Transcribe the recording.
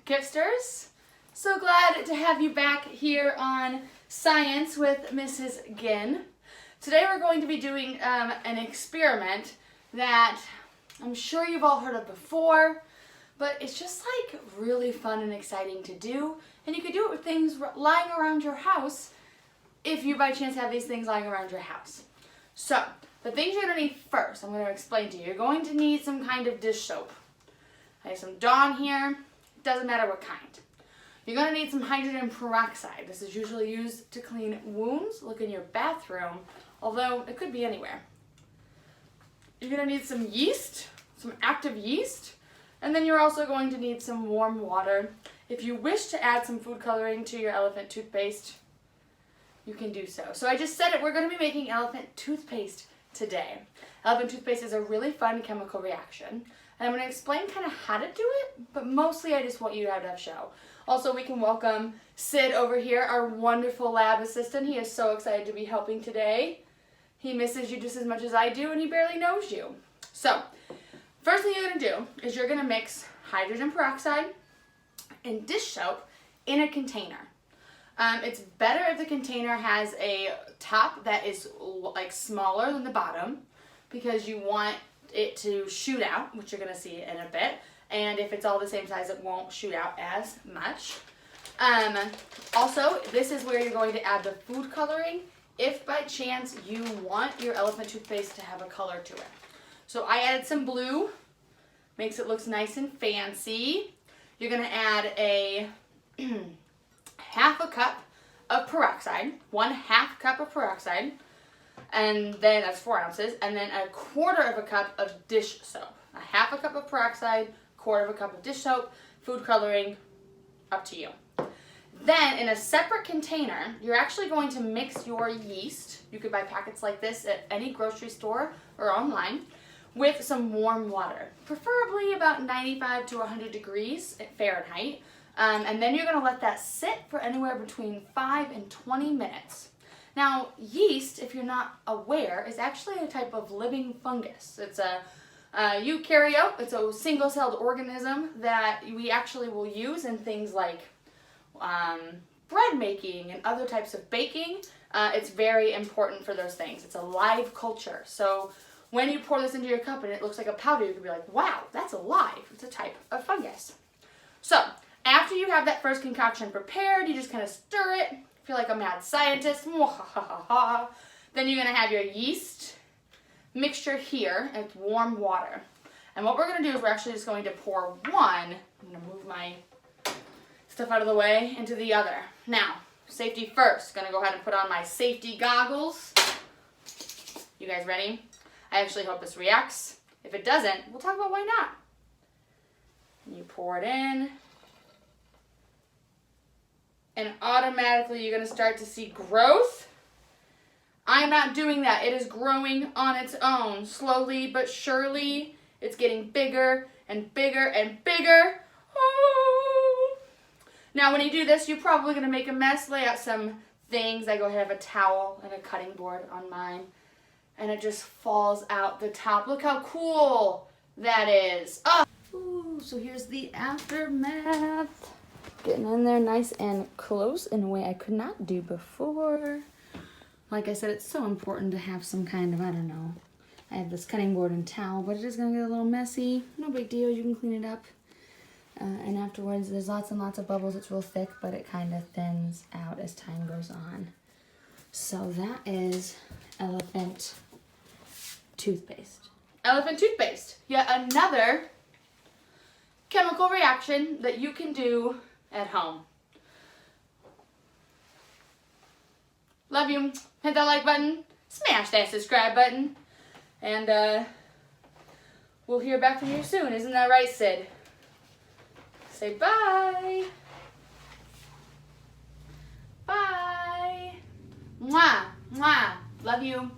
Gifters. So glad to have you back here on Science with Mrs. Ginn. Today we're going to be doing an experiment that I'm sure you've all heard of before, but it's just like really fun and exciting to do, and you could do it with things lying around your house if you by chance have these things lying around your house. So the things you're going to need first, I'm going to explain to you. You're going to need some kind of dish soap. I have some Dawn here. It doesn't matter what kind. You're going to need some hydrogen peroxide. This is usually used to clean wounds. Look in your bathroom, although it could be anywhere. You're going to need some yeast, some active yeast, and then you're also going to need some warm water. If you wish to add some food coloring to your elephant toothpaste, you can do so. So I just said it, we're going to be making elephant toothpaste today. Elephant toothpaste is a really fun chemical reaction, and I'm going to explain kind of how to do it, but mostly I just want you to have a show. Also, we can welcome Sid over here, our wonderful lab assistant. He is so excited to be helping today. He misses you just as much as I do, and he barely knows you. So, first thing you're going to do is you're going to mix hydrogen peroxide and dish soap in a container. It's better if the container has a top that is like smaller than the bottom, because you want it to shoot out, which you're going to see in a bit. And if it's all the same size, it won't shoot out as much. Also, this is where you're going to add the food coloring if by chance you want your elephant toothpaste to have a color to it. So I added some blue, makes it look nice and fancy. You're going to add a half a cup of peroxide, 1/2 cup of peroxide, and then that's 4 ounces, and then 1/4 cup of dish soap. 1/2 cup of peroxide, 1/4 cup of dish soap, food coloring, up to you. Then in a separate container, you're actually going to mix your yeast. You could buy packets like this at any grocery store or online, with some warm water, preferably about 95 to 100 degrees Fahrenheit. And then you're going to let that sit for anywhere between 5 and 20 minutes. Now, yeast, if you're not aware, is actually a type of living fungus. It's a eukaryote. It's a single-celled organism that we actually will use in things like bread making and other types of baking. It's very important for those things. It's a live culture. So when you pour this into your cup and it looks like a powder, you can be like, wow, that's alive. It's a type of fungus. So after you have that first concoction prepared, you just kind of stir it. Feel like a mad scientist. Then you're going to have your yeast mixture here and it's warm water. And what we're going to do is we're actually just going to pour one. I'm going to move my stuff out of the way into the other. Now, safety first. Going to go ahead and put on my safety goggles. You guys ready? I actually hope this reacts. If it doesn't, we'll talk about why not. You pour it in. And automatically you're going to start to see growth. I'm not doing that. It is growing on its own. Slowly but surely, it's getting bigger and bigger and bigger. Oh. Now when you do this, you're probably going to make a mess. Lay out some things. I go ahead and have a towel and a cutting board on mine. And it just falls out the top. Look how cool that is. Oh. Ooh, so here's the aftermath. Getting in there nice and close in a way I could not do before. Like I said, it's so important to have some kind of, I don't know. I have this cutting board and towel, but it is going to get a little messy. No big deal, you can clean it up. And afterwards, there's lots and lots of bubbles. It's real thick, but it kind of thins out as time goes on. So that is elephant toothpaste. Elephant toothpaste. Yet another chemical reaction that you can do at home. Love you. Hit that like button. Smash that subscribe button. And we'll hear back from you soon. Isn't that right, Sid? Say bye. Bye. Mwah. Mwah. Love you.